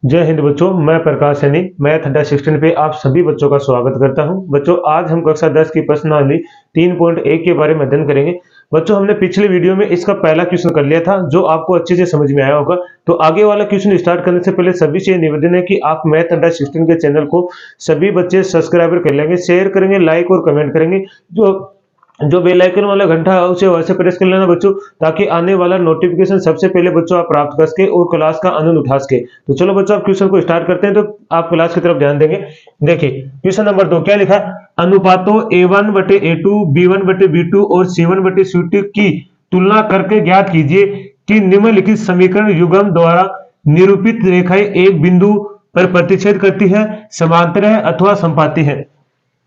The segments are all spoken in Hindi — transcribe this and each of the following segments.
जय हिंद बच्चों, मैं प्रकाश सैनी मैथ अड्डा 16 पे आप सभी बच्चों का स्वागत करता हूं। बच्चों, आज हम कक्षा 10 की प्रश्नावली 3.1 के बारे में अध्ययन करेंगे। बच्चों, हमने पिछले वीडियो में इसका पहला क्वेश्चन कर लिया था जो आपको अच्छे से समझ में आया होगा। तो आगे वाला क्वेश्चन स्टार्ट करने से पहले सभी से निवेदन है कि आप मैथ अड्डा 16 के चैनल को सभी बच्चे सब्सक्राइबर कर लेंगे, शेयर करेंगे, लाइक और कमेंट करेंगे। जो जो बेल आइकन वाला घंटा है उसे वैसे प्रेस कर लेना बच्चों, ताकि आने वाला नोटिफिकेशन सबसे पहले बच्चों आप प्राप्त कर सके और क्लास का आनंद उठा सके। तो चलो बच्चों, आप क्वेश्चन को स्टार्ट करते हैं। तो आप क्लास की तरफ ध्यान देंगे। देखिए क्वेश्चन नंबर 2 क्या लिखा है। अनुपातों A1/A2, B1/B2 और C1/C2 की तुलना करके ज्ञात कीजिए कि निम्नलिखित समीकरण युग्म द्वारा निरूपित रेखाएं एक बिंदु पर प्रतिच्छेद करती है, समांतर है अथवा समपाती है।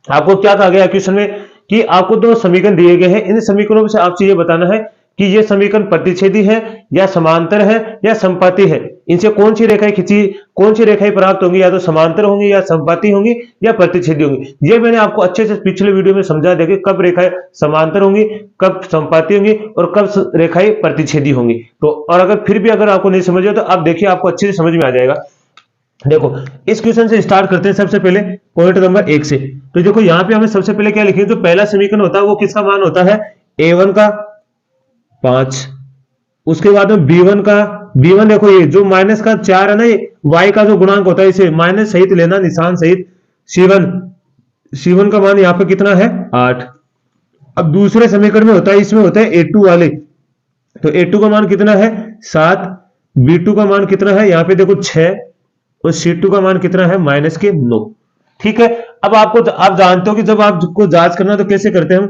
आपको क्या कहा गया क्वेश्चन में कि आपको दो समीकरण दिए गए हैं। इन समीकरणों से आपसे ये बताना है कि ये समीकरण प्रतिच्छेदी है या समांतर है या समपाती है। इनसे कौन सी रेखाएं खींची, कौन सी रेखाएं प्राप्त होंगी, या तो समांतर होंगी या समपाती होंगी या प्रतिच्छेदी होंगी। ये मैंने आपको अच्छे से पिछले वीडियो में समझा दिया कि कब रेखाएं समांतर होंगी, कब समपाती होंगी और कब रेखाएं प्रतिच्छेदी होंगी। तो और अगर फिर भी अगर आपको नहीं समझ आया तो आप देखिए, आपको अच्छे से समझ में आ जाएगा। देखो इस क्वेश्चन से स्टार्ट करते हैं सबसे पहले पॉइंट नंबर 1 से। तो देखो यहाँ पे हमें सबसे पहले क्या लिखेंगे, जो पहला समीकरण होता है वो किसका मान होता है, A1 का 5। उसके बाद में B1 देखो, ये जो माइनस का 4 है ना, ये y का जो गुणांक होता है इसे माइनस सहित लेना, निशान सहित। C1 का मान यहाँ पे कितना है, 8। अब दूसरे समीकरण में होता है, इसमें होता है A2 वाले। तो A2 का मान कितना है, 7। B2 का मान कितना है, यहाँ पे देखो 6। और C2 का मान कितना है, -9। ठीक है। अब आप जानते हो कि जब आपको जांच करना तो कैसे करते हैं हम,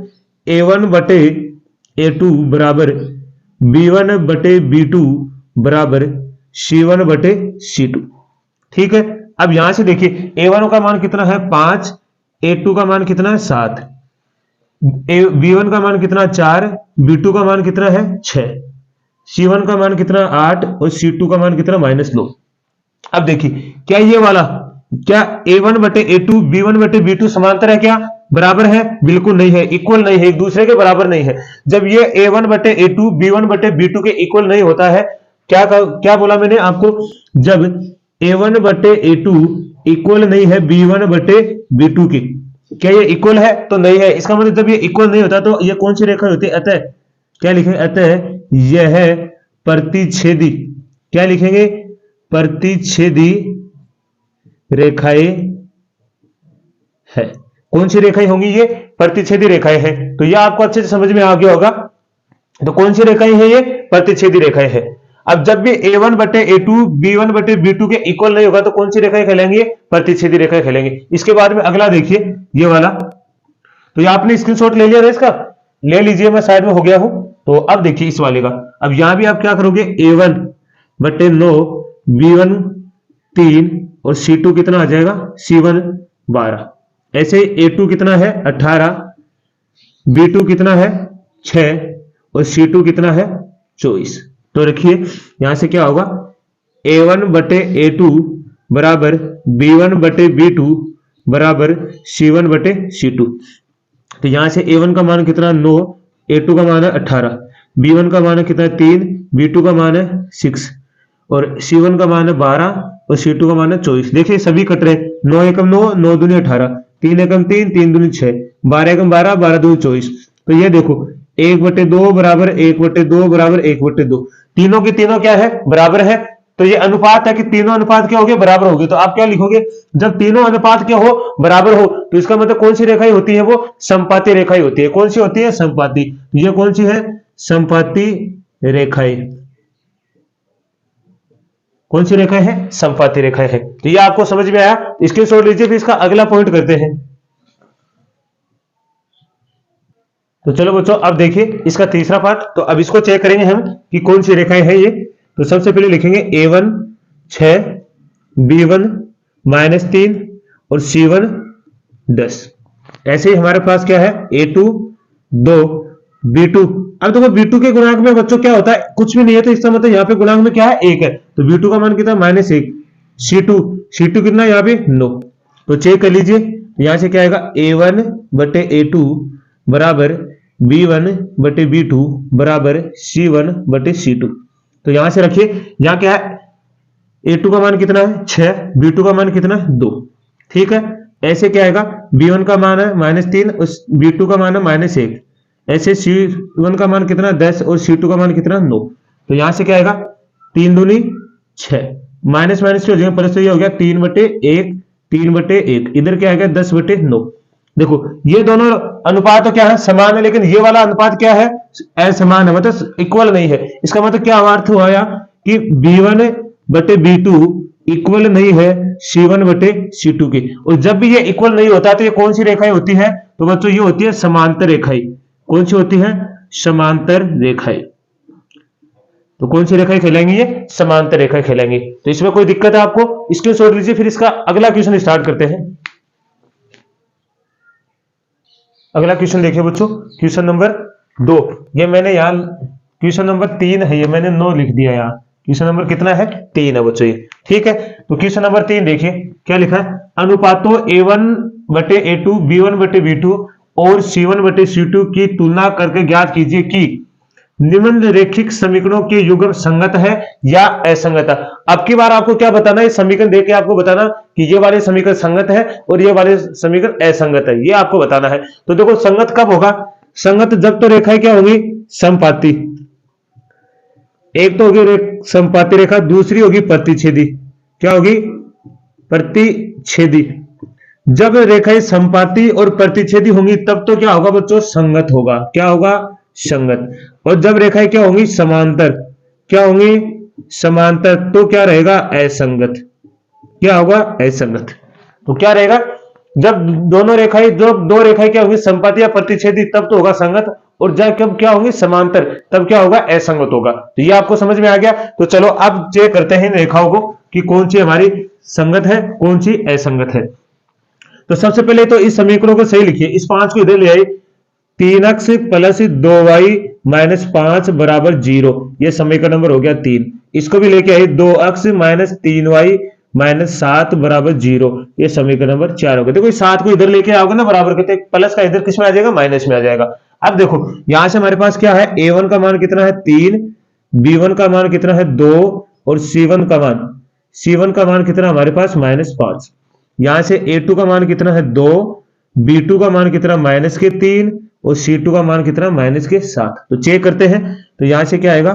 A1/A2 बराबर B1/B2 बराबर C1/C2। ठीक है। अब यहां से देखिए A1 का मान कितना है, 5। A2 का मान कितना है, 7। B1 का मान कितना, 4। B2 का मान कितना है, 6। C1 का मान कितना, 8। और C2 का मान कितना, -9। अब देखिए क्या ये वाला, क्या A1/A2 B1/B2 समांतर है, क्या बराबर है, बिल्कुल नहीं है, इक्वल नहीं है, एक दूसरे के बराबर नहीं है। जब ये A1/A2 B1/B2 के इक्वल नहीं होता है, क्या बोला मैंने आपको, जब A1/A2 इक्वल नहीं है B1/B2 के, क्या ये इक्वल है, तो नहीं है। इसका मतलब जब ये इक्वल नहीं होता तो ये कौन सी रेखा होती है, अतः क्या लिखेंगे, अतः यह प्रतिच्छेदी, क्या लिखेंगे, प्रतिच्छेदी रेखाएं है। कौन सी रेखाएं होंगी, ये प्रतिच्छेदी रेखाएं हैं। तो यह आपको अच्छे से समझ में आ गया होगा। तो कौन सी रेखाएं हैं, ये प्रतिच्छेदी रेखाएं हैं। अब जब भी A1/A2 B1/B2 के इक्वल नहीं होगा तो कौन सी रेखाएं कहलाएंगे, प्रतिच्छेदी रेखाएं कहलाएंगे। इसके बाद में अगला देखिए ये वाला। तो ये आपने स्क्रीनशॉट ले लिया ना, इसका ले लीजिए, मैं साइड में हो गया हूं। तो अब देखिए इस वाले का। अब यहां भी आप क्या करोगे, A1/9 B1 3 और C2 कितना आ जाएगा, C1 12। ऐसे A2 कितना है, 18। B2 कितना है, 6। और C2 कितना है, 24। तो रखिए यहां से क्या होगा, A1/A2 बराबर B1/B2 बराबर C1/C2। तो यहां से A1 का मान कितना, 9। A2 का मान है 18। B1 का मान है कितना, 3। B2 का मान है 6। और C1 का मान है 12। और C2 का मान है 24। देखिए सभी कट रहे, 9 एकम 9, 9 दूनी 18, 3 एकम 3, 3 दूनी 6, 12 एकम 12, 12 दूनी 24। तो ये देखो 1/2 बराबर 1/2 बराबर 1/2, तीनों की तीनों क्या है, बराबर है। तो ये अनुपात है कि तीनों अनुपात क्या हो गए, बराबर हो गए। तो आप क्या लिखोगे, जब तीनों अनुपात क्या हो, बराबर हो, तो इसका मतलब कौन सी रेखाएं होती है, वो समपाती रेखाएं होती है। कौन सी होती है, समपाती। ये कौन सी है, समपाती रेखाएं। कौन सी रेखाएं है, समपाती रेखाएं है। तो ये आपको समझ में आया, स्क्रीनशॉट लीजिए। फिर इसका अगला पॉइंट करते हैं। तो चलो बच्चों अब देखिए इसका तीसरा पार्ट। तो अब इसको चेक करेंगे हम कि कौन सी रेखाएं हैं ये। तो सबसे पहले लिखेंगे A1 6, B1 -3 और C1 10। ऐसे ही हमारे पास क्या है, A2 2, B2। अब देखो B2 के गुणांक में बच्चों क्या होता है, कुछ भी नहीं है, तो इसका मतलब यहाँ पे गुणांक में क्या है, 1 है। तो B2 का मान कितना, -1। C2 कितना, यहाँ पे 9। तो चेक कर लीजिए, यहां से क्या आएगा, A1/A2 बराबर B1/B2 बराबर C1/C2। तो यहां से रखिए, यहां क्या है, A2 का मान कितना है 6, B2 का मान कितना है 2। ठीक है, ऐसे क्या आएगा, B1 का मान है -3 और B2 का मान है -1। ऐसे C1 का मान कितना 10 और C2 का मान कितना 9। तो यहां से क्या आएगा 3 दूनी 6, माइनस माइनस हो जाएगा प्लस, तो ये हो गया 3/1, 3/1, इधर क्या आएगा 10/9। देखो ये दोनों अनुपात तो क्या है समान है, लेकिन ये वाला अनुपात क्या है असमान है, मतलब इक्वल नहीं है। इसका मतलब क्या अर्थ हुआ या कि B1/B2 इक्वल नहीं है C1/C2 के। और जब भी ये इक्वल नहीं होता तो ये कौन सी रेखाएं होती है, तो बच्चों ये होती है समांतर रेखाएं। कौन सी होती है, समांतर रेखाएं। तो कौन सी रेखाएं खेलेंगी, ये समांतर रेखाएं खेलेंगी। तो इसमें कोई दिक्कत है आपको, इसको छोड़ लीजिए, फिर इसका अगला क्वेश्चन स्टार्ट करते हैं। अगला क्वेश्चन देखिए बच्चों, क्वेश्चन नंबर 2। ये मैंने यहाँ क्वेश्चन नंबर 3 है, ये मैंने 9 लिख दिया। यहाँ क्वेश्चन नंबर कितना है 3 है बच्चों ये। ठीक है, तो क्वेश्चन नंबर 3 देखिए क्या लिखा है, अनुपातों A1/A2, B1/B2 और C1/C2 की तुलना करके ज्ञात कीजिए कि निम्नलिखित समीकरणों के युग्म संगत है या असंगत है। अब की बार आपको क्या बताना है, समीकरण देके आपको बताना कि ये वाले समीकरण संगत है और ये वाले समीकरण असंगत है, ये आपको बताना है। तो देखो संगत कब होगा, संगत जब तो रेखाएं क्या होगी समपाती, एक तो होगी समपाती रेखा, दूसरी होगी प्रतिच्छेदी। क्या होगी, प्रतिच्छेदी। जब रेखाएं समपाती और प्रतिच्छेदी होंगी तब तो क्या होगा बच्चों, संगत होगा। क्या होगा, संगत। और जब रेखाएं क्या होंगी समांतर, क्या होंगी समांतर, तो क्या रहेगा असंगत। क्या होगा, असंगत। तो क्या रहेगा, जब दोनों रेखाएं, जब दो रेखाएं क्या होंगी समपाती या प्रतिच्छेदी तब तो होगा संगत, और जब कब क्या होंगी समांतर तब क्या होगा, असंगत होगा। तो ये आपको समझ में आ गया। तो चलो अब चेक करते हैं इन रेखाओं को कि कौन सी हमारी संगत है कौन सी असंगत है। तो सबसे पहले तो इस समीकरणों को सही लिखिए, इस 5 को इधर ले आइए, 3x + 2y - 5 = 0, ये समीकरण नंबर हो गया 3। इसको भी लेके आइए, 2x - 3y - 7 = 0, ये समीकरण नंबर 4 हो गया। देखो 7 को इधर लेके आओगे ना बराबर करते, प्लस का इधर किस में आ जाएगा, माइनस में आ जाएगा। अब देखो यहां से हमारे पास क्या है, A1 का मान कितना है 3, B1 का मान कितना है 2 और C1 का मान कितना हमारे पास -5। यहां से A2 का मान कितना है 2, B2 का मान कितना -3 और C2 का मान कितना -7। तो चेक करते हैं, तो यहां से क्या आएगा,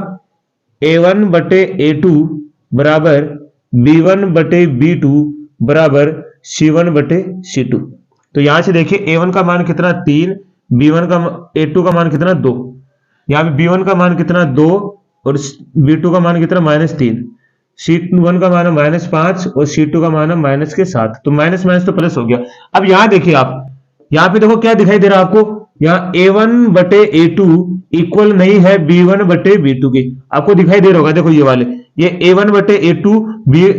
A1/A2 बराबर B1/B2 बराबर C1/C2। तो यहां से देखिए A1 का मान कितना 3, A2 का मान कितना 2, यहाँ पे B1 का मान कितना 2 और B2 का मान कितना -3, C1 का मान है -5 और C2 का मान है -7। तो माइनस माइनस तो प्लस हो गया। अब यहां देखिए आप, यहाँ पे देखो क्या दिखाई दे रहा है आपको, यहाँ A1/A2 इक्वल नहीं है B1/B2 के, आपको दिखाई दे रहा होगा। देखो ये वाले, ये A1/A2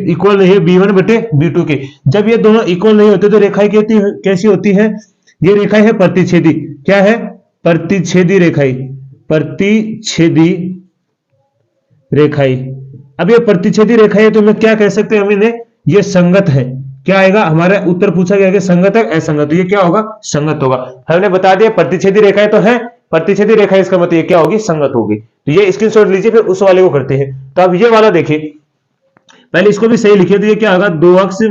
इक्वल नहीं है B1/B2 के। जब ये दोनों इक्वल नहीं होते तो रेखाएं कैसी होती है, ये रेखाएं है प्रतिच्छेदी। क्या है, प्रतिच्छेदी रेखाएं, प्रतिच्छेदी रेखाएं। अब ये प्रतिच्छेदी रेखाएं है तो मैं क्या कह सकते हैं, हम इन्हें ये संगत है। क्या आएगा, हमारा उत्तर पूछा गया कि संगत है असंगत, तो ये क्या होगा, संगत होगा। हमने बता दिया प्रतिच्छेदी रेखाएं तो है, प्रतिच्छेदी रेखाएं इसका मतलब ये क्या होगी, संगत होगी। तो ये स्क्रीनशॉट लीजिए, फिर उस वाले को करते हैं। तो अब ये वाला देखिए, पहले इसको भी सही लिखिए, तो ये क्या होगा, 2x -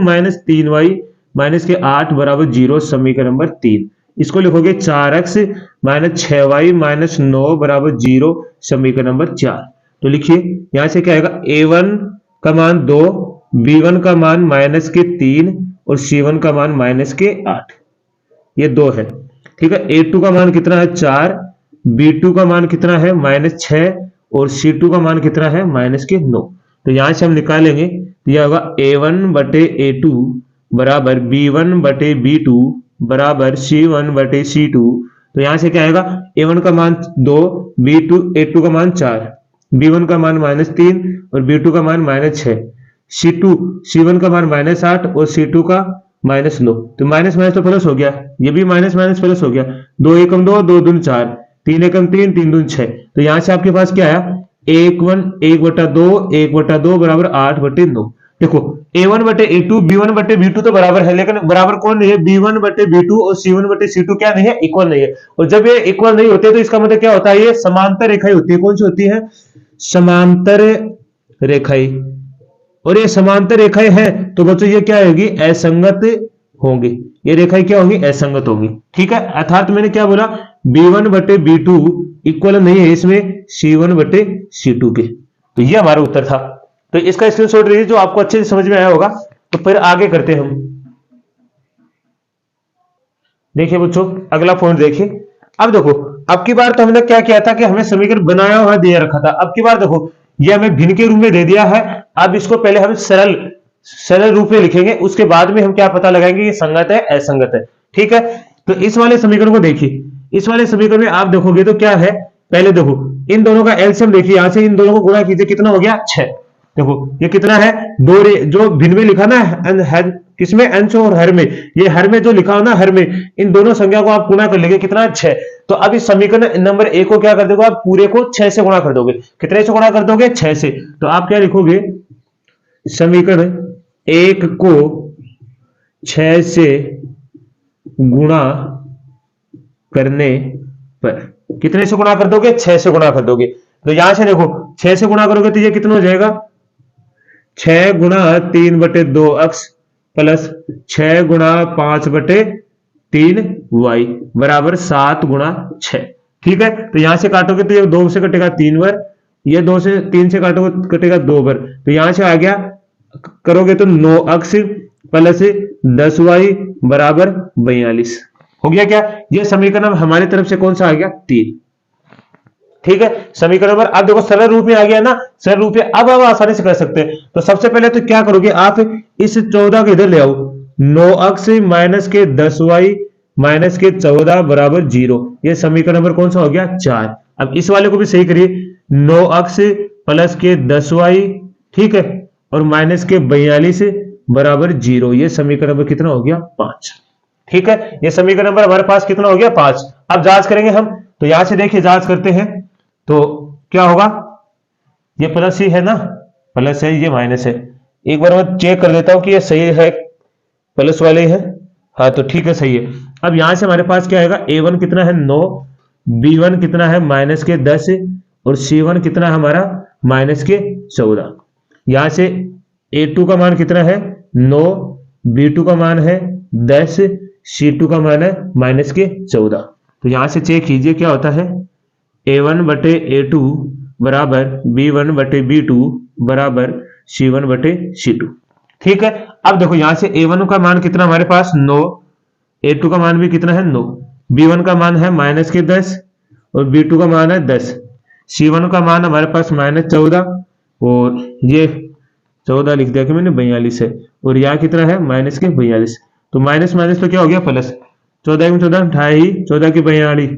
3y - 8 = 0, समीकरण नंबर 3। इसको लिखोगे 4x - 6y - 9 = 0, समीकरण नंबर 4। तो लिखिए यहां से क्या आएगा, A1 का मान 2, B1 का मान -3 और C1 का मान -8, ये 2 है। ठीक है, A2 का मान कितना है 4, B2 का मान कितना है -6 और C2 का मान कितना है -9। तो यहां से हम निकालेंगे, तो यह होगा A1/A2 बराबर B1/B2 बराबर C1/C2। तो यहां से क्या आएगा, A1 का मान 2, A2 का मान 4, B1 का मान -3 और B2 का मान -6, C1 का मान -8 और C2 का -9। तो माइनस माइनस तो प्लस हो गया, ये भी माइनस माइनस प्लस हो गया। 2 एकम 2, 2 दूनी 4, 3 एकम 3, 3 दूनी 6। तो यहां से आपके पास क्या आया, 1/2 1/2 बराबर 8/9। देखो A1/A2 B1/B2 तो बराबर है, लेकिन बराबर कौन नहीं है, B1/B2 और C1/C2 क्या नहीं है, इक्वल नहीं है। और जब ये इक्वल नहीं होते तो इसका मतलब क्या होता है, ये समांतर रेखाएं होती है। कौन सी होती है, समांतर रेखाएं। और ये समांतर रेखाएं हैं तो बच्चों ये क्या होगी, असंगत होंगी। ये रेखाएं क्या होंगी, असंगत होंगी। ठीक है, अर्थात मैंने क्या बोला, B1 बटे B2 इक्वल नहीं है इसमें C1 बटे C2 के। तो ये हमारा उत्तर था। तो इसका स्क्रीनशॉट लीजिए जो आपको अच्छे से समझ में आया होगा। तो फिर आगे करते हैं हम। देखिए बच्चों अगला पॉइंट देखिए। अब देखो अब की बार तो हमने क्या किया था कि हमें समीकरण बनाया हुआ दे रखा था। अब की बार देखो ये हमें भिन्न के रूप में दे दिया है। अब इसको पहले हम सरल सरल रूप में लिखेंगे, उसके बाद में हम क्या पता लगाएंगे कि संगत है असंगत है। ठीक है, तो इस वाले समीकरण को देखिए। इस वाले समीकरण में आप देखोगे तो क्या है, पहले देखो इन दोनों का एलसीएम देखिए, यहां से इन दोनों को गुणा कीजिए, कितना हो गया 6। देखो ये कितना है, दो जो भिन्न में लिखा ना किसमें, अंश और हर में, ये हर में जो लिखा हो ना, हर में इन दोनों संख्या को आप गुणा कर लेंगे, कितना 6। तो अब इस समीकरण नंबर 1 को क्या कर दोगे, आप पूरे को 6 से गुणा कर दोगे। कितने से गुणा कर दोगे, 6 से। तो आप क्या लिखोगे, समीकरण 1 को 6 से गुणा करने पर, कितने से गुणा कर दोगे, 6 से गुणा कर दोगे। तो यहां से देखो 6 से गुणा करोगे तो ये कितना हो जाएगा, 6 गुणा 3 बटे 2 x प्लस 6 गुणा 5 बटे 3 y बराबर 7 गुणा 6। ठीक है, तो यहां से काटोगे तो ये 2 से कटेगा 3 बार, ये 2 से 3 से काटोगे कटेगा 2 बार। तो यहां से आ गया, करोगे तो 9x प्लस 10y बराबर 42 हो गया। क्या ये समीकरण हमारी तरफ से कौन सा आ गया, 3। ठीक है, समीकरण नंबर अब देखो सरल रूप में आ गया ना, सरल रूप में अब आसानी से कर सकते हैं। तो सबसे पहले तो क्या करोगे, आप इस 14 को इधर ले आओ, 9x माइनस के 10y माइनस के 14 बराबर 0। ये समीकरण नंबर कौन सा हो गया, 4। अब इस वाले को भी सही करिए, 9x प्लस के 10y, ठीक है, और माइनस के 42 बराबर 0। ये समीकरण नंबर कितना हो गया, 5। ठीक है, ये समीकरण नंबर हमारे पास कितना हो गया, 5। अब जांच करेंगे हम। तो यहां से देखिए जांच करते हैं तो क्या होगा, ये प्लस ही है ना, प्लस है, ये माइनस है। एक बार मैं चेक कर लेता हूं कि ये सही है, प्लस वाले है। हाँ तो ठीक है, सही है। अब यहां से हमारे पास क्या आएगा, A1 कितना है 9, B1 कितना है माइनस के 10 और C1 कितना है हमारा माइनस के 14। यहां से A2 का मान कितना है 9, B2 का मान है 10, C2 का मान है माइनस के 14। तो यहां से चेक कीजिए क्या होता है, A1 बटे A2 बराबर B1 बटे B2 बराबर C1 बटे C2। ठीक है, अब देखो यहां से A1 का मान कितना हमारे पास 9, A2 का मान भी कितना है 9, B1 का मान है माइनस के 10 और B2 का मान है 10, C1 का मान हमारे पास माइनस 14 और ये 14 लिख दिया कि मैंने 42 है, और यहाँ कितना है माइनस के 42। तो माइनस माइनस तो क्या हो गया प्लस, 14 में 14 28, 14 की 42,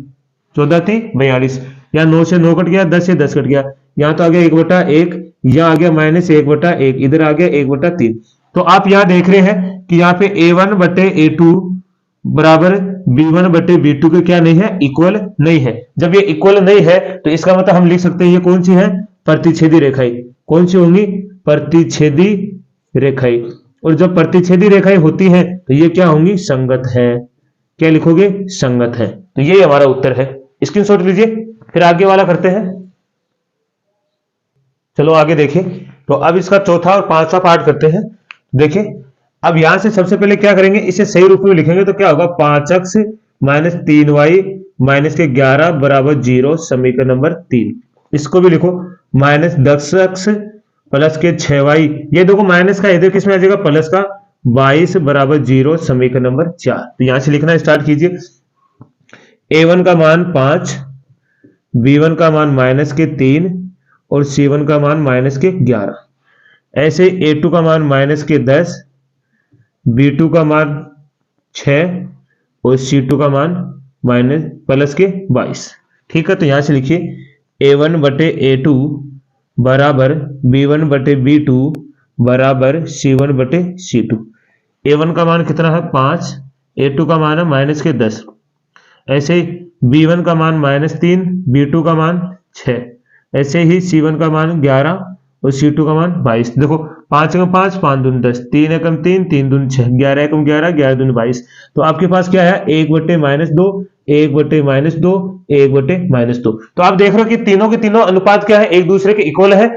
14 थी 42, यहाँ 9 से 9 कट गया, 10 से 10 कट गया, यहाँ तो आ गया 1/1, यहाँ आ गया माइनस 1/1, इधर आ गया 1/3। तो आप यहाँ देख रहे हैं कि यहाँ पे A1 बटे A2 बराबर B1 बटे B2 के क्या नहीं है, इक्वल नहीं है। जब ये इक्वल नहीं है तो इसका मतलब हम लिख सकते हैं ये कौन सी है, प्रतिच्छेदी रेखाएं। कौन सी होंगी, प्रतिच्छेदी रेखाएं। और जब प्रतिच्छेदी रेखाएं होती हैं तो ये क्या होंगी, संगत है। क्या लिखोगे, संगत है। तो ये हमारा उत्तर है, स्क्रीनशॉट लीजिए। फिर आगे वाला करते हैं। चलो आगे देखिए। तो अब इसका चौथा और पांचवा पार्ट करते हैं। देखिए अब यहां से सबसे पहले क्या करेंगे, इसे सही रूप में लिखेंगे तो क्या होगा, 5x माइनस 3y माइनस के 11 बराबर 0, समीकरण नंबर 3। इसको भी लिखो, माइनस 10x प्लस के 6y, ये देखो माइनस का इधर किसमें आ जाएगा, प्लस का 22 बराबर 0, समीकरण नंबर 4। तो यहां से लिखना स्टार्ट कीजिए। A1 का मान 5, B1 का मान माइनस के 3 और C1 का मान माइनस के 11। ऐसे A2 का मान माइनस के 10, B2 का मान 6 और C2 का मान माइनस प्लस के 22। ठीक है, तो यहां से लिखिए A1 बटे A2 बराबर B1 बटे B2 बराबर C1 बटे C2। A1 का मान कितना है 5, A2 का मान है माइनस के 10, ऐसे ही B1 का मान माइनस 3, B2 का मान 6, ऐसे ही C1 का मान 11 और C2 का मान 22। देखो 5 एकम 5, 5 दूनी 10, 3 एकम 3, 3 दूनी 6, 11 एकम 11, 11 दूनी 22। तो आपके पास क्या है, 1 बटे माइनस 2, 1 बटे माइनस 2, 1 बटे माइनस 2। तो आप देख रहे हो कि तीनों के तीनों अनुपात क्या है, एक दूसरे के इक्वल है।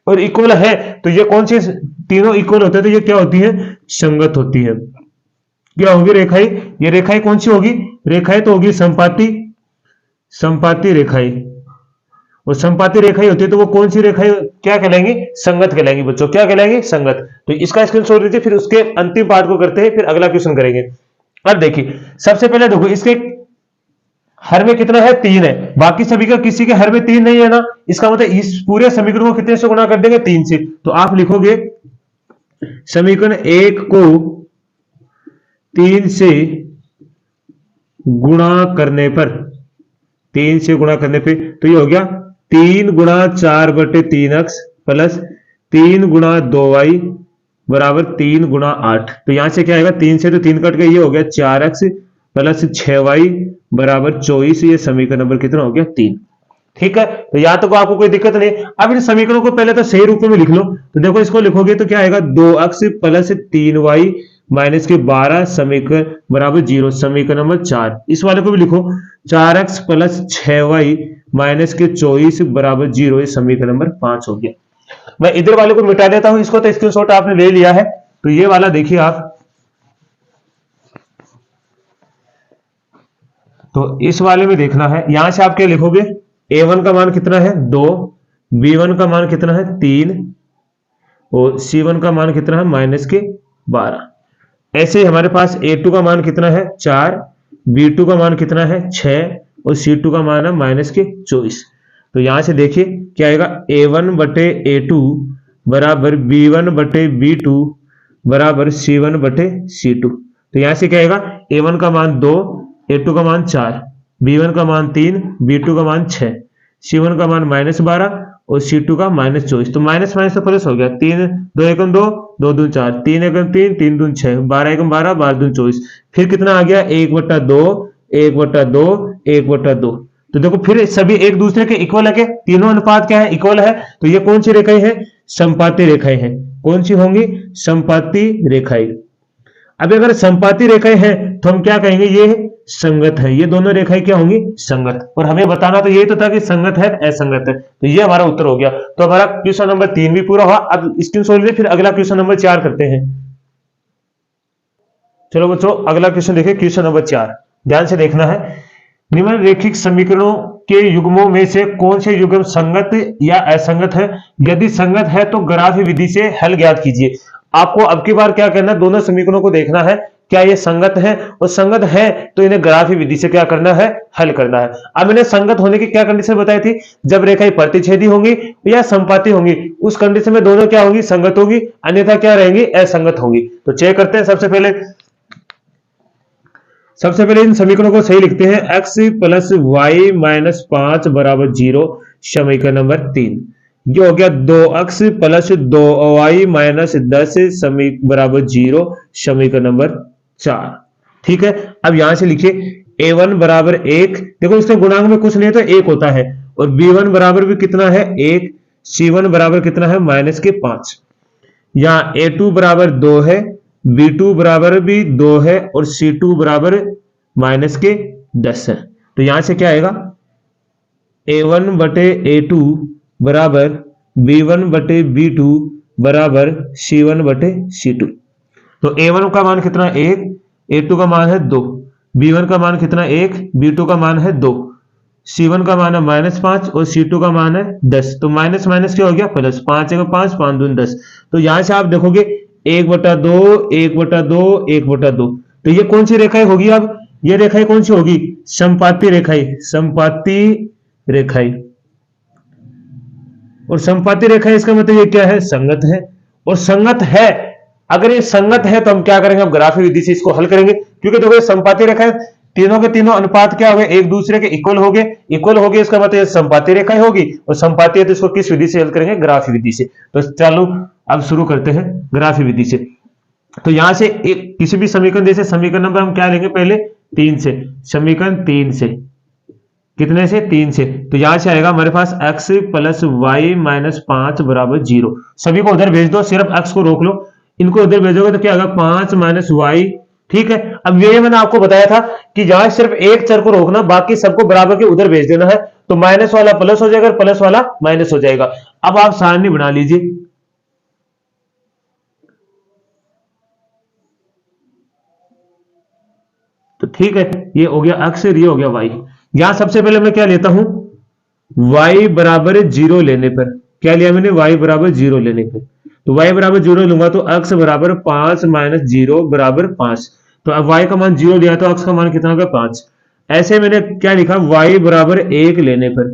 और इक्वल है तो ये कौन सी, तीनों इक्वल होते हैं तो ये क्या होती है, संगत होती है। क्या होगी रेखाएं, ये रेखाएं कौन सी होगी, रेखाएं तो होगी संपाती, संपाती रेखाएं। और संपाती रेखाएं होती है तो वो कौन सी रेखाएं क्या कहलाएंगी, संगत कहलाएंगी बच्चों, क्या कहलाएंगी, संगत। तो इसका स्क्रीनशॉट लीजिए, फिर उसके अंतिम पार्ट को करते हैं, फिर अगला क्वेश्चन करेंगे। अब देखिए सबसे पहले देखो इसके हर में कितना है, 3 है, बाकी सभी का किसी के हर में 3 नहीं है ना, इसका मतलब इस पूरे समीकरण को कितने से गुणा कर देंगे, 3 से। तो आप लिखोगे समीकरण 1 को 3 से गुणा करने पर, 3 से गुणा करने पे तो ये हो गया 3 गुणा 4/3x प्लस 3 गुणा 2y बराबर 3 गुणा 8। तो यहां से क्या आएगा, 3 से तो 3 कट गया, ये हो गया 4x प्लस 6y बराबर 24। ये समीकरण नंबर कितना हो गया, 3। ठीक है, तो यहां तक आपको कोई दिक्कत नहीं। अब इन समीकरणों को पहले तो सही रूप में लिख लो। तो देखो इसको लिखोगे तो क्या आएगा, 2x प्लस 3y माइनस के 12 समीकरण बराबर 0, समीकरण नंबर 4। इस वाले को भी लिखो 4x प्लस 6y माइनस के 24 बराबर 0, ये समीकरण नंबर 5 हो गया। मैं इधर वाले को मिटा देता हूं, इसको तो स्क्रीनशॉट आपने ले लिया है। तो ये वाला देखिए आप, तो इस वाले में देखना है, यहां से आप क्या लिखोगे, a1 का मान कितना है 2, b1 का मान कितना है 3 और c1 का मान कितना है माइनस के 12। ऐसे ही हमारे पास a2 का मान कितना है 4, b2 का मान कितना है 6 और c2 का मान है माइनस के 24। तो यहां से देखिए क्या आएगा, a1/a2 बराबर b1/b2 बराबर c1/c2। तो यहां से क्या आएगा, a1 का मान 2, a2 का मान 4, b1 का मान 3, b2 का मान 6, c1 का मान -12 और c2 का -24। तो माइनस माइनस तो प्लस हो गया, 3 2 1 2 2 2 4, 3 1 3 3 2 6, 12 1 12 12 2 24। फिर कितना आ गया, 1/2 1/2 1/2। तो देखो फिर सभी एक दूसरे के इक्वल है, के तीनों अनुपात क्या है, इक्वल है। तो ये कौन सी रेखाएं हैं, संपाती रेखाएं हैं। कौन सी होंगी, संपाती रेखाएं। अब अगर संपाती रेखाएं हैं तो हम क्या कहेंगे, ये संगत है। ये दोनों रेखाएं क्या होंगी, संगत। और हमें बताना तो यही तो था कि संगत है असंगत है। तो ये हमारा उत्तर हो गया। तो हमारा क्वेश्चन नंबर 3 भी पूरा हुआ। अब स्क्रीनशॉट लीजिए, फिर अगला क्वेश्चन नंबर 4 करते हैं। चलो बच्चों अगला क्वेश्चन देखिए, क्वेश्चन नंबर 4 ध्यान से देखना है। निम्नलिखित समीकरणों के युग्मों में से कौन से युग्म संगत या असंगत है, यदि संगत है तो ग्राफी विधि से हल ज्ञात कीजिए। आपको अब की बार क्या करना है, दोनों समीकरणों को देखना है क्या ये संगत है, और संगत है तो इन्हें ग्राफी विधि से क्या करना है, हल करना है। अब इन्हें संगत होने की क्या कंडीशन बताई थी, जब रेखाएं प्रतिच्छेदी होंगी या संपाती होंगी, उस कंडीशन में दोनों क्या होंगी, संगत होगी, अन्यथा क्या रहेंगी, असंगत होंगी। तो चेक करते हैं। सबसे पहले इन समीकरणों को सही लिखते हैं। x प्लस वाई माइनस 5 बराबर 0, समीकरण नंबर 3। ये हो गया 2x प्लस 2y माइनस 10 बराबर 0, समीकरण नंबर 4। ठीक है, अब यहां से लिखिए a1 बराबर 1, देखो इसके गुणांक में कुछ नहीं तो 1 होता है, और b1 बराबर भी कितना है 1, c1 बराबर कितना है माइनस के 5। यहाँ a2 बराबर 2 है, b2 बराबर भी 2 है और c2 बराबर माइनस के 10 है। तो यहां से क्या आएगा, a1/a2 बराबर b1/b2 बराबर c1/c2। तो a1 का मान कितना 1, a2 का मान है 2, b1 का मान कितना 1, b2 का मान है 2, c1 का मान है -5 और c2 का मान है 10। तो माइनस माइनस क्या हो गया प्लस, 5 1 5 5 2 10। तो यहां से आप देखोगे 1/2 1/2 1/2। तो ये कौन सी रेखाएं होगी, अब ये रेखाएं कौन सी होगी, संपाती रेखाएं, संपाती रेखाएं। और संपाती रेखाएं इसका मतलब ये क्या है, संगत है। और संगत है, अगर ये संगत है तो हम क्या करेंगे, हम ग्राफी विधि से इसको हल करेंगे। क्योंकि देखो ये संपाती रेखाएं, तीनों के तीनों अनुपात क्या हो गए, एक दूसरे के इक्वल हो गए। इक्वल हो गए इसका मतलब संपाती रेखाएं होगी, और संपाती है तो इसको किस विधि से हल करेंगे, ग्राफी विधि से। तो चलो अब शुरू करते हैं ग्राफी विधि से। तो यहां से एक किसी भी समीकरण, जैसे समीकरण नंबर हम क्या लेंगे पहले 3 से, समीकरण 3 से, कितने से 3 से। तो यहां से आएगा हमारे पास x प्लस वाई माइनस 5 बराबर 0। सभी को उधर भेज दो, सिर्फ x को रोक लो, इनको उधर भेजोगे तो क्या आएगा 5 माइनस वाई। ठीक है, अब ये मैंने आपको बताया था कि यहां सिर्फ एक चर को रोकना, बाकी सबको बराबर के उधर भेज देना है। तो माइनस वाला प्लस हो जाएगा, प्लस वाला माइनस हो जाएगा। अब आप सारणी बना लीजिए। तो ठीक है, ये हो गया x और ये हो गया y। यहां सबसे पहले मैं क्या लेता हूं, y बराबर 0 लेने पर, क्या लिया मैंने, y बराबर 0 लेने पर। तो y बराबर 0 लूंगा तो x बराबर 5 माइनस 0 बराबर 5। तो अब y का मान 0 लिया तो x का मान कितना होगा, 5। ऐसे मैंने क्या लिखा, y बराबर 1 लेने पर,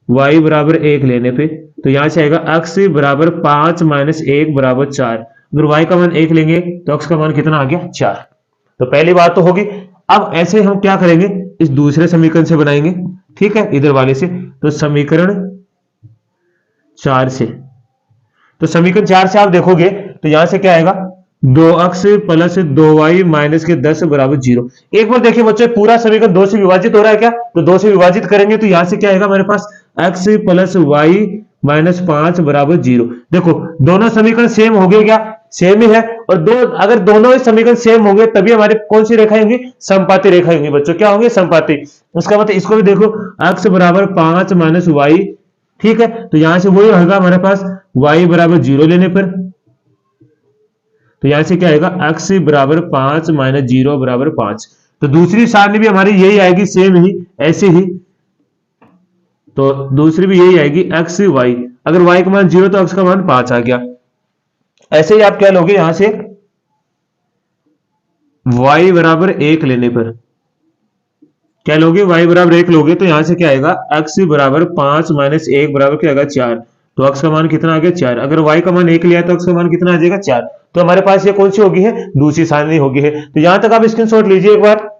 y बराबर 1 लेने पे, तो यहां से आएगा x बराबर 5 माइनस 1 बराबर 4। अगर y का मान 1 लेंगे तो x का मान कितना आ गया, 4। तो पहली बात तो होगी। अब ऐसे हम क्या करेंगे, इस दूसरे समीकरण से बनाएंगे, ठीक है, इधर वाले से। तो समीकरण 4 से, तो समीकरण 4 से आप देखोगे तो यहां से क्या आएगा, 2x प्लस 2y माइनस के 10 बराबर 0। एक बार देखिए बच्चों, पूरा समीकरण 2 से विभाजित हो रहा है क्या, तो 2 से विभाजित करेंगे तो यहां से क्या आएगा हमारे पास, x प्लस y माइनस 5 बराबर 0। देखो दोनों समीकरण सेम हो गए क्या, सेम ही है। और दो, अगर दोनों ही समीकरण सेम होंगे तभी हमारे कौन सी रेखा होंगी, समपाती रेखा होंगी बच्चों, क्या होंगे, समपाती। उसका मतलब इसको भी देखो, x बराबर 5 माइनस y, ठीक है, तो यहां से वही होगा हमारे पास y बराबर 0 लेने पर, तो यहां से क्या आएगा, x बराबर 5 माइनस 0 बराबर 5। तो दूसरी सारणी भी हमारी यही आएगी, सेम ही ऐसे ही। तो दूसरी भी यही आएगी, x y, अगर y का मान 0 तो x का मान 5 आ गया। ऐसे ही आप क्या लोगे, यहां से y बराबर 1 लेने पर, क्या लोगे, y बराबर 1 लोगे तो यहां से क्या आएगा, x बराबर 5 माइनस 1 बराबर क्या आएगा, 4। तो x का मान कितना आ गया, 4। अगर y का मान 1 लिया तो x का मान कितना आ जाएगा, 4। तो हमारे पास ये कौन सी होगी है, दूसरी सारणी होगी है। तो यहां तक आप स्क्रीनशॉट लीजिए, एक बार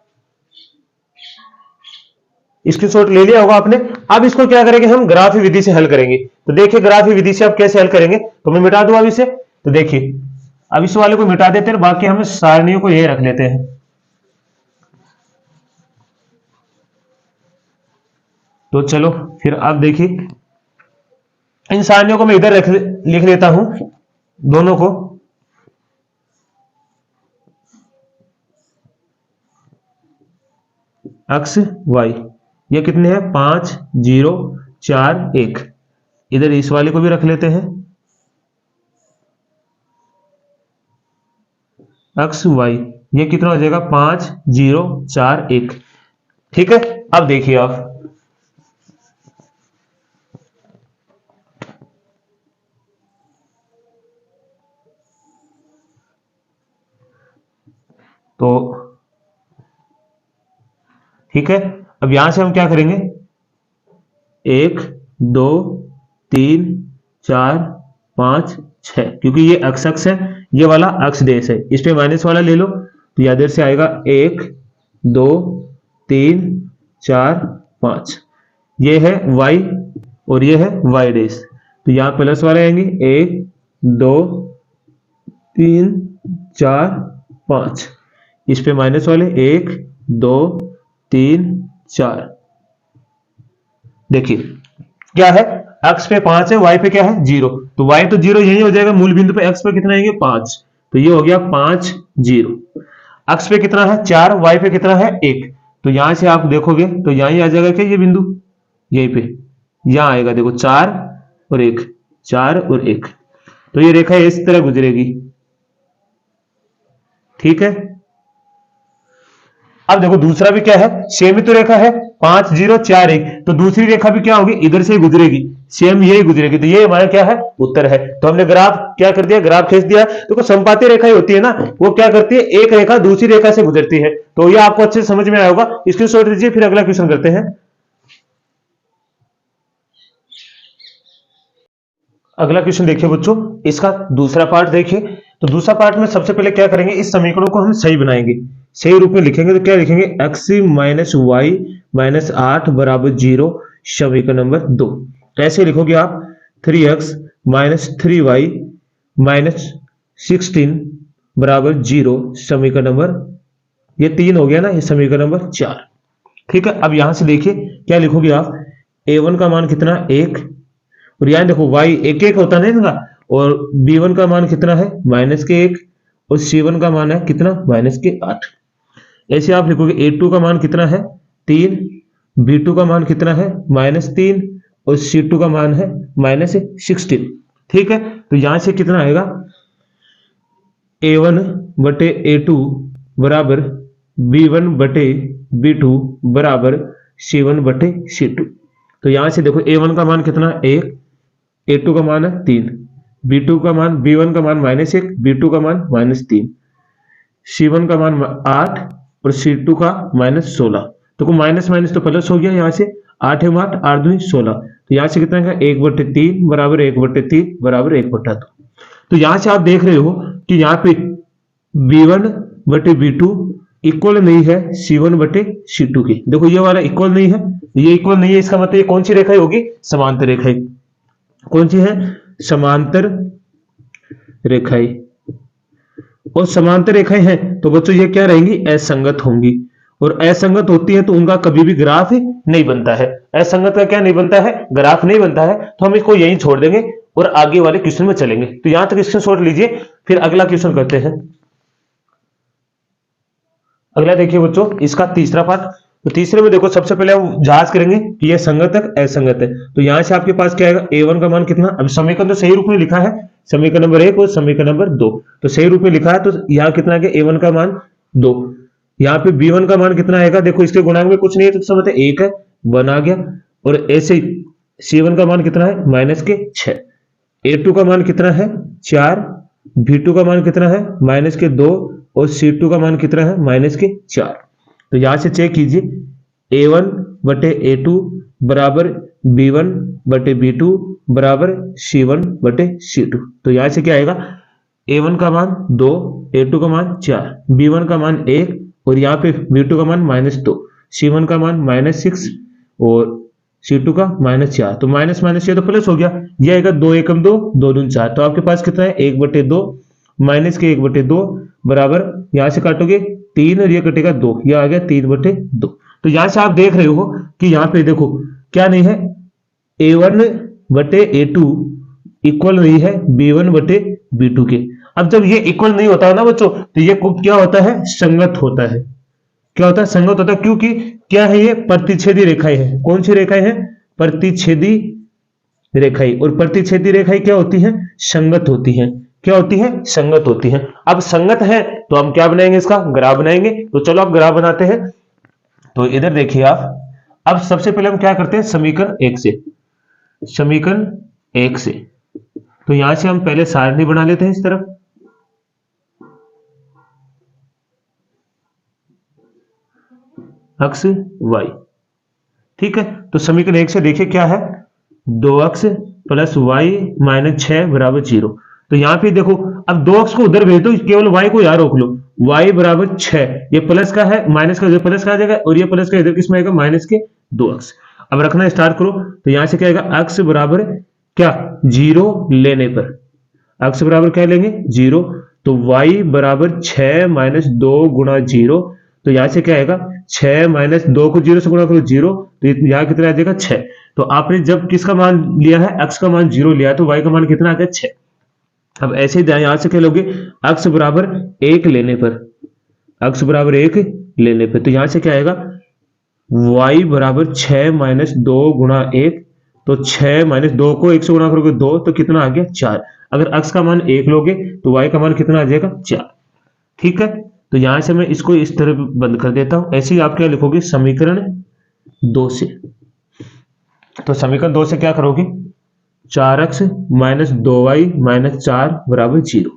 स्क्रीनशॉट ले लिया होगा आपने। अब इसको क्या करेंगे, हम ग्राफी विधि से हल करेंगे। तो देखिए ग्राफी विधि से आप कैसे हल करेंगे, तो मैं मिटा दूं अब इसे। तो देखिए अब इस वाले को मिटा देते हैं, बाकी हम सारणियों को ये रख लेते हैं। तो चलो फिर अब देखिए, इन सारणियों को मैं इधर लिख लेता हूं, दोनों को। x y ये कितने हैं, 5 0 4 1। इधर इस वाले को भी रख लेते हैं, x y ये कितना हो जाएगा, 5 0 4 1। ठीक है, अब देखिए आप, तो ठीक है, अब यहां से हम क्या करेंगे, 1 2 3 4 5 6, क्योंकि ये अक्ष अक्ष है, ये वाला अक्ष देश है, इस पे माइनस वाला ले लो, तो याद से आएगा 1 2 3 4 5। ये है y और ये है y डेश, तो यहां प्लस वाले आएंगे, 1 2 3 4 5। इस पे माइनस वाले 1 2 3 4। देखिए क्या है, x पे 5 है, y पे क्या है 0, तो y तो 0 यही हो जाएगा, मूल बिंदु पे x पे कितना आएंगे 5, तो ये हो गया 5 0। x पे कितना है 4, y पे कितना है 1, तो यहां से आप देखोगे तो यहां ही आ जाएगा क्या, ये बिंदु यहीं पे, यहां आएगा, देखो 4 और 1 4 और 1, तो ये रेखा इस तरह गुजरेगी। ठीक है, अब देखो दूसरा भी क्या है, सेम ही तो रेखा है, 5 0 4 1, तो दूसरी रेखा भी क्या होगी, इधर से ही गुजरेगी, सेम यही गुजरेगी, तो ये हमारा क्या है, उत्तर है। तो हमने ग्राफ क्या कर दिया, ग्राफ खींच दिया। तो संपाती रेखा ही होती है ना, वो क्या करती है, एक रेखा दूसरी रेखा से गुजरती है। तो ये आपको अच्छे से समझ में आया होगा, स्क्रीनशॉट लीजिए, फिर अगला क्वेश्चन करते हैं। अगला क्वेश्चन देखिए बच्चों, इसका दूसरा पार्ट देखिए। तो दूसरा पार्ट में सबसे पहले क्या करेंगे, इस समीकरणों को हम सही बनाएंगे, सही रूप में लिखेंगे। तो क्या लिखेंगे, x माइनस वाई माइनस 8 बराबर 0, समीकरण नंबर 2। ऐसे लिखोगे आप, 3x माइनस 3y माइनस 16 बराबर 0, समीकरण नंबर, ये 3 हो गया ना, ये समीकरण नंबर 4। ठीक है, अब यहां से देखिए क्या लिखोगे आप, a1 का मान कितना, 1, और यहां देखो y 1 1 होता है ना, और b1 का मान कितना है, माइनस के 1, और c1 का मान है कितना, माइनस के 8। ऐसे आप लिखोगे a2 का मान कितना है, 3, B2 का मान कितना है -3 और C2 का मान है -16। ठीक है, तो यहां से कितना आएगा A1 बटे A2 बराबर B1 बटे B2 बराबर C1 बटे C2। तो यहां से देखो A1 का मान कितना 1, A2 का मान है 3, B2 का मान B1 का मान -1, B2 का मान -3, C1 का मान 8 और C2 का -16। तो माइनस माइनस तो प्लस हो गया, यहाँ से 8 है 8, 8 दूनी 16। तो यहाँ से कितना है 1/3 बराबर 1/3 बराबर 1/2। तो यहाँ से आप देख रहे हो कि यहाँ पे B1 बटे B2 इक्वल नहीं है C1 बटे C2 के। देखो ये वाला इक्वल नहीं है, ये इक्वल नहीं है, इसका मतलब ये कौन सी रेखा होगी, समांतर रेखा। कौन सी है, समांतर रेखाएं। और समांतर रेखाएं हैं तो बच्चों ये क्या रहेंगी, असंगत होंगी। और असंगत होती है तो उनका कभी भी ग्राफ नहीं बनता है। असंगत का क्या नहीं बनता है, ग्राफ नहीं बनता है। तो हम इसको यहीं छोड़ देंगे और आगे वाले क्वेश्चन में चलेंगे। तो यहां तक स्क्रीनशॉट लीजिए, फिर अगला क्वेश्चन करते हैं। अगला देखिए बच्चों, इसका तीसरा पार्ट। तो तीसरे में देखो सबसे पहले हम जांच करेंगे कि यह संगत है असंगत है। तो यहां से आपके पास क्या आएगा, A1 का मान कितना, अब समीकरण तो सही रूप में लिखा है, समीकरण नंबर 1 और समीकरण नंबर 2 तो सही रूप में लिखा है। तो यहाँ कितना आ गया, A1 का मान 2, यहाँ पे B1 का मान कितना आएगा, देखो इसके गुणांक में कुछ नहीं है तो समझते 1 है, 1 आ गया। और ऐसे C1 का मान कितना है -6, A2 का मान कितना है 4, B2 का मान कितना है -2 और C2 का मान कितना है -4। तो यहां से चेक कीजिए, A1 बटे A2 बराबर B1 बटे B2 बराबर C1 बटे C2। तो यहां से क्या आएगा, A1 का मान 2, A2 का मान 4, B1 का मान 1 और यहाँ पे B2 का मान -2, C1 का मान -6 और C2 का -4। तो माइनस माइनस ये तो प्लस हो गया, ये आएगा 2 एकम 2, 2 दूनी 4। तो आपके पास कितना है 1/2 माइनस के 1/2 बराबर, यहाँ से काटोगे 3 और ये कटेगा 2, ये आ गया 3/2। तो यहाँ से आप देख रहे हो कि यहाँ पे देखो क्या नहीं है, A1 बटे A2 इक्वल नहीं है B1 बटे B2 के। अब जब ये इक्वल नहीं होता है ना बच्चों, तो ये क्या होता है, संगत होता है। क्या होता है, संगत होता है, क्योंकि क्या है ये प्रतिच्छेदी रेखाएं हैं। कौन सी रेखाएं हैं, प्रतिच्छेदी रेखाएं। और प्रतिच्छेदी रेखाएं क्या होती हैं, संगत होती हैं। क्या होती है, संगत होती हैं। अब संगत है तो हम क्या बनाएंगे, इसका ग्राफ बनाएंगे। तो चलो आप ग्राफ बनाते हैं। तो इधर देखिए आप, अब सबसे पहले हम क्या करते हैं, समीकरण 1 से, समीकरण 1 से। तो यहां से हम पहले सारणी बना लेते हैं इस तरफ, अक्ष y। ठीक है, तो समीकरण 1 से देखिए क्या है, 2 अक्ष प्लस y माइनस 6 बराबर 0। तो यहां पे देखो, अब 2 अक्ष को उधर भेज दो, केवल y को यहां रोक लो, y बराबर 6, ये प्लस का है, माइनस का इधर प्लस का आ जाएगा और ये प्लस का इधर किसमें आएगा, माइनस के 2 अक्ष। अब रखना स्टार्ट करो। तो यहां से क्या आएगा, अक्ष बराबर क्या 0 लेने पर, अक्ष बराबर क्या लेंगे 0। तो y बराबर 6 माइनस 2 गुणा 0। तो यहां से क्या आएगा, 6 माइनस 2 को 0 से गुणा करो 0, तो यहाँ कितना आ जाएगा 6। तो आपने जब किसका मान लिया है, अक्ष का मान 0 लिया है, तो y का मान कितना आ गया 6। अब ऐसे ही यहां से क्या लोगे, अक्ष बराबर 1 लेने पर, अक्ष बराबर 1 लेने पर, तो यहां से क्या आएगा, y बराबर 6 माइनस 2 गुणा 1। तो 6 माइनस 2 को 1 से गुणा करोगे 2, तो कितना आ गया 4। अगर अक्ष का मान 1 लोगे तो y का मान कितना आ जाएगा 4। ठीक है, तो यहां से मैं इसको इस तरह बंद कर देता हूं। ऐसे ही आप क्या लिखोगे, समीकरण 2 से। तो समीकरण 2 से क्या करोगे, 4x माइनस 2y माइनस 4 बराबर 0।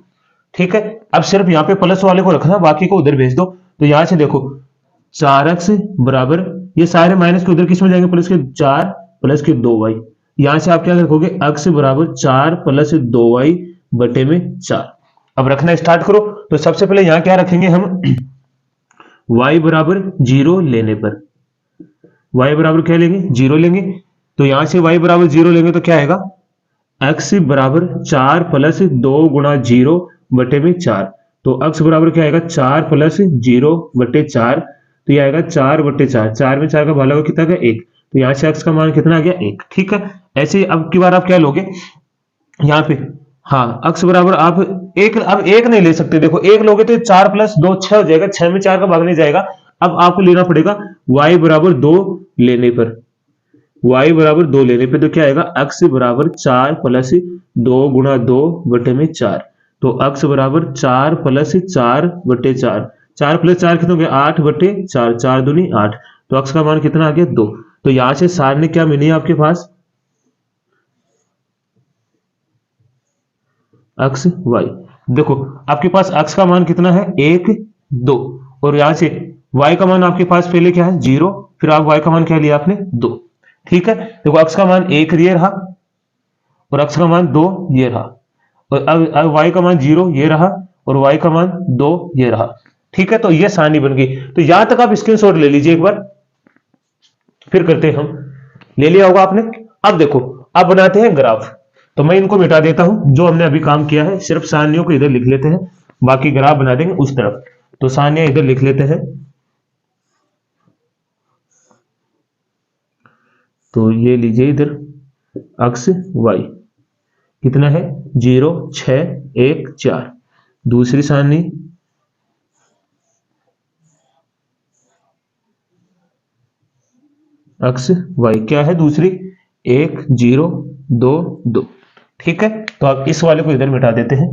ठीक है, अब सिर्फ यहाँ पे प्लस वाले को रखना, बाकी को उधर भेज दो। तो यहां से देखो 4x बराबर, ये सारे माइनस के उधर किस में जाएंगे, प्लस के 4 प्लस के 2y। यहां से आप क्या लिखोगे, x बराबर 4 प्लस 2y बटे में 4। अब रखना स्टार्ट करो। तो सबसे पहले यहां क्या रखेंगे हम, y बराबर 0 लेने पर, y बराबर क्या लेंगे 0 लेंगे। तो यहां से y बराबर 0 लेंगे तो क्या आएगा, x बराबर 4 प्लस 2 गुणा 0 बटे में 4। तो x बराबर क्या आएगा, 4 प्लस 0 बटे 4। तो ये आएगा 4 बटे 4, 4 में 4 का भाग कितना गया 1। तो यहां से x का मान कितना आ गया 1। ठीक है, ऐसे ही अब की बार आप क्या लोगे, यहाँ पे हाँ अक्ष बराबर आप एक, अब 1 नहीं ले सकते। देखो 1 लोगे तो 4 प्लस 2 6 हो जाएगा, 6 में 4 का भाग नहीं जाएगा। अब आपको लेना पड़ेगा y बराबर 2 लेने पर, y बराबर 2 लेने पे तो क्या आएगा, x बराबर 4 प्लस 2 गुणा 2 बटे में 4। तो x बराबर 4 प्लस 4 बटे 4, 4 प्लस 4 कितना हो गया 8 बटे 4, 4 दूनी 8। तो x का मान कितना आ गया 2। तो यहां से सारणी क्या मिली है आपके पास, x y। देखो आपके पास x का मान कितना है 1 2, और यहां से y का मान आपके पास पहले क्या है 0, फिर आप y का मान क्या लिया आपने 2। ठीक है, देखो x का मान 1 ये रहा, और x का मान 2 ये रहा, और अब y का मान 0 ये रहा, और y का मान 2 ये रहा। ठीक है, तो ये सारणी बन गई। तो यहां तक आप स्क्रीनशॉट ले लीजिए एक बार, फिर करते हैं हम। ले लिया होगा आपने। अब देखो, अब बनाते हैं ग्राफ। तो मैं इनको मिटा देता हूं, जो हमने अभी काम किया है सिर्फ सारणियों को इधर लिख लेते हैं, बाकी ग्राफ बना देंगे उस तरफ। तो सारणियां इधर लिख लेते हैं। तो ये लीजिए इधर अक्ष y कितना है 0 6 1 4। दूसरी सारणी अक्ष y क्या है दूसरी 1 0 2 2। ठीक है, तो आप इस वाले को इधर मिटा देते हैं।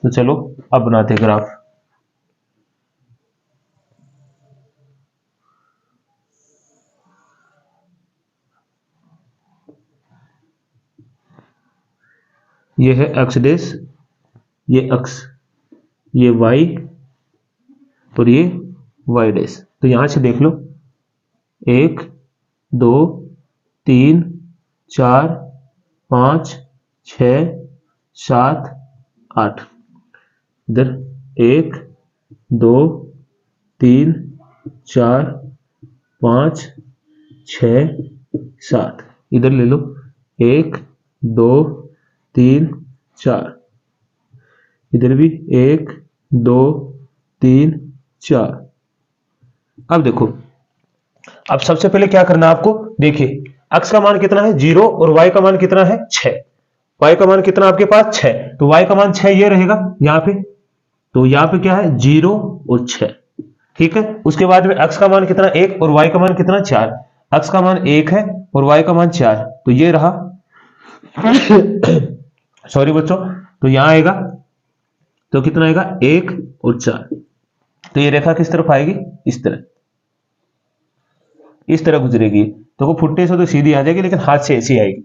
तो चलो अब बनाते हैं ग्राफ। ये है एक्स डेस, ये एक्स, ये वाई, और ये वाई डेस। तो यहां से देख लो 1 2 3 4 5 6 7 8। इधर 1 2 3 4 5 6 7। इधर ले लो 1 2 3 4। इधर भी 1 2 3 4। अब देखो, अब सबसे पहले क्या करना है आपको, देखिए x का मान कितना है 0, और y का मान कितना है 6। y का मान कितना आपके पास 6, तो y का मान 6 ये रहेगा यहां पे। तो यहां पे क्या है 0 और 6। ठीक है, उसके बाद में x का मान कितना 1, और y का मान कितना 4। x का मान 1 है और y का मान 4, तो ये रहा सॉरी बच्चों। तो यहां आएगा तो कितना आएगा 1 और 4। तो ये रेखा किस तरफ आएगी, इस तरह, इस तरह गुजरेगी। तो वो फुट्टे से तो सीधी आ जाएगी, लेकिन हाथ से ऐसी आएगी।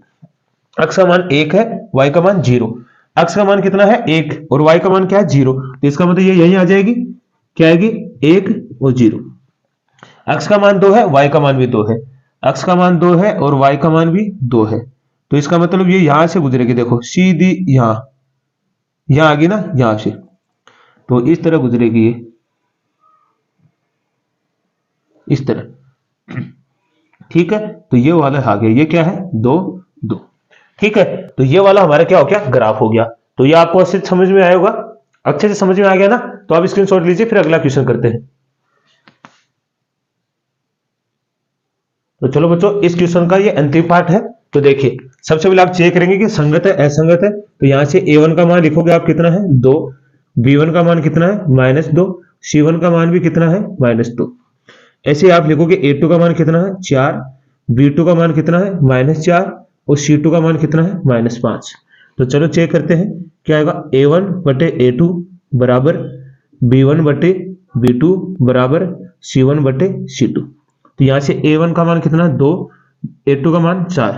x का मान 1 है, y का मान 0। x का मान कितना है 1, और y का मान क्या है 0। तो इसका मतलब ये यहीं आ जाएगी, क्या आएगी 1 और 0। x का मान 2 है, y का मान भी 2 है। x का मान 2 है और y का मान भी 2 है। तो इसका मतलब ये यहां से गुजरेगी, देखो सीधी यहां आ गई ना, यहां से। तो इस तरह गुजरेगी ये, इस तरह। ठीक है, तो ये वाला आ गया, ये क्या है 2 2। ठीक है, तो ये वाला हमारा क्या हो गया, ग्राफ हो गया। तो ये आपको अच्छे से समझ में आया होगा, अच्छे से समझ में आ गया ना। तो आप स्क्रीनशॉट लीजिए, फिर अगला क्वेश्चन करते हैं। तो चलो बच्चों, इस क्वेश्चन का ये अंतिम पार्ट है। तो देखिए, सबसे पहले आप चेक करेंगे कि संगत है असंगत है। तो यहां से a1 का मान लिखोगे आप कितना है 2, b1 का मान कितना है -2, c1 का मान भी कितना है -2। ऐसे आप लिखोगे a2 का मान कितना है 4, b2 का मान कितना है -4, और c2 का मान कितना है -5। तो चलो चेक करते हैं क्या आएगा, a1 बटे a2 बराबर b1 बटे b2 बराबर c1 बटे c2। तो यहां से a1 का मान कितना है 2, a2 का मान 4,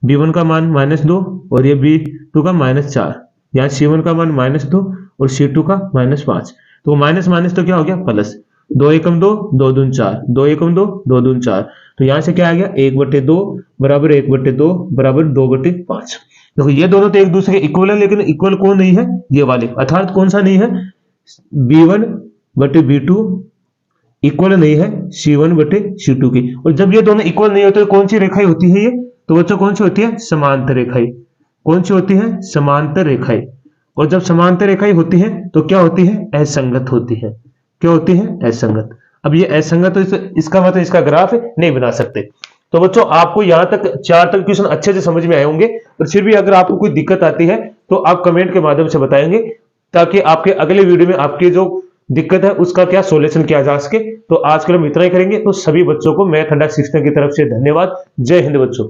b1 का मान -2, और ये b2 का -4। यहाँ c1 का मान -2 और c2 का -5। तो माइनस माइनस तो क्या हो गया प्लस, 2 एकम 2 2 दून 4, 2 एकम 2 2 दून 4। तो यहां से क्या आ गया 1/2 बराबर 1/2 बराबर 2/5। देखो ये दोनों तो एक दूसरे के इक्वल है, लेकिन इक्वल कौन नहीं है, ये वाले। अर्थात कौन सा नहीं है, b1/b2 इक्वल नहीं है c1/c2 की। और जब ये दोनों इक्वल नहीं होते तो कौन सी रेखाएं होती है ये, तो बच्चों कौन सी होती है, समांतर रेखाएं। कौन सी होती है, समांतर रेखाएं। और जब समांतर रेखाएं होती हैं तो क्या होती है, असंगत होती है। क्या होती है, असंगत। अब ये असंगत, तो इसका मतलब इसका ग्राफ नहीं बना सकते। तो बच्चों आपको यहां तक 4 तक क्वेश्चन अच्छे से समझ में आए होंगे, और फिर भी अगर आपको कोई दिक्कत आती है तो आप कमेंट के माध्यम से बताएंगे, ताकि आपके अगले वीडियो में आपकी जो दिक्कत है उसका क्या सॉल्यूशन किया जा सके। तो आज के लिए हम इतना ही करेंगे। तो सभी बच्चों को मैथ अड्डा सीखने की तरफ से धन्यवाद। जय हिंद बच्चों।